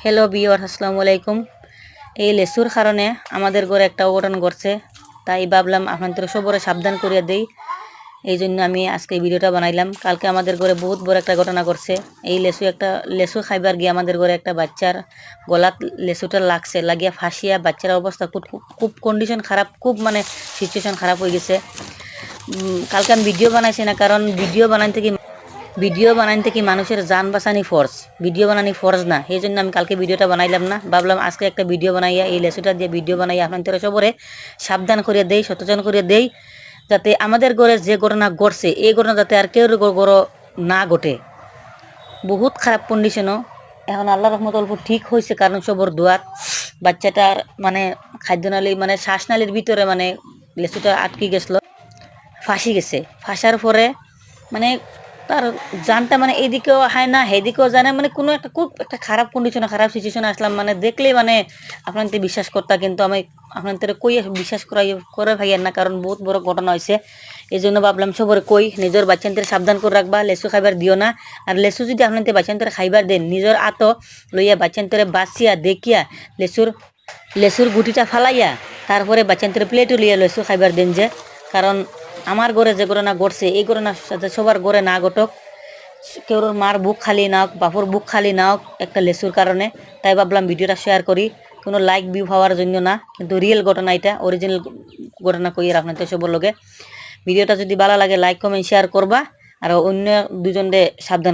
Hello viewers, আসসালামু আলাইকুম। এই লেসুর কারণে আমাদের ঘরে একটা অঘটন ঘটছে, তাই ভাবলাম আপনাদের সবরে সাবধান করিয়া দেই। এই জন্য আমি আজকে এই ভিডিওটা বানাইলাম। কালকে আমাদের ঘরে বহুত বড় একটা ঘটনা ঘটছে। এই লেসু খাইবার গিয়ে আমাদের ঘরে একটা বাচ্চার গলাত লেসুটা লাগছে, লাগিয়া ফাঁসিয়া বাচ্চার অবস্থা খুব খুব কন্ডিশন খারাপ, খুব মানে সিচুয়েশন খারাপ হয়ে গেছে। কালকে আমি ভিডিও বানাইছি না, কারণ ভিডিও বানাইতে কি মানুষের জান বাঁচানি ফরজ, ভিডিও বানানি ফরজ না। সেই জন্য আমি কালকে ভিডিওটা বানাইলাম না, ভাবলাম আজকে একটা ভিডিও বানাইয়া এই লেসুটা দিয়ে ভিডিও বানাইয়া আপনাদের সবরে সাবধান করিয়া দেই, সচেতন করিয়া দেই, যাতে আমাদের ঘরে যে ঘটনা ঘটছে এই ঘটনা যাতে আর কেউ ঘর না ঘটে। বহুত খারাপ কন্ডিশনও, এখন আল্লাহ রহমত অল্প ঠিক হয়েছে, কারণ সবর দোয়াত বাচ্চাটার মানে খাদ্যনালী মানে শ্বাসনালীর ভিতরে মানে লেসুটা আটকে গেছিলো, ফাঁসি গেছে। ফাঁসার পরে মানে তার জানটা মানে এইদিকেও হয় না সেদিকেও যায় না, মানে কোনো একটা খুব একটা খারাপ কন্ডিশনে খারাপ সিচুয়েশনে আসলাম। মানে দেখলেই মানে আপনাদের বিশ্বাস করতা, কিন্তু আমি আপনাদের কই বিশ্বাস করে ভাইয়ের না, কারণ বহুত বড় ঘটনা হয়েছে। এই জন্য ভাবলাম সবরে কই নিজের বাচ্চাদের সাবধান করে রাখবা, লেসু খাইবার দিও না। আর লেসু যদি আপনাদের বাচ্চাদের খাইবার দেন, নিজের আত লইয়া বাচ্চাদের বাঁচিয়া দেখিয়া লেসুর গুটিটা ফালাইয়া তারপরে বাচ্চাদের প্লেটও লইয়া লেসু খাইবার দেন যে। কারণ আমার ঘরে যে ঘটনা ঘটছে এই ঘটনার সাথে সবার ঘরে না ঘটক, কেউ মার বুক খালি না হোক, বাপুর বুক খালি না হোক একটা লেসুর কারণে। তাই ভাবলাম ভিডিওটা শেয়ার করি, কোনো লাইক ভিউ হওয়ার জন্য না, কিন্তু রিয়েল ঘটনা, এটা অরিজিনাল ঘটনা কই আর আপনাদের সবার লগে। ভিডিওটা যদি ভালো লাগে লাইক কমেন্ট শেয়ার করবা, আর অন্য দুজনকে সাবধান করবা।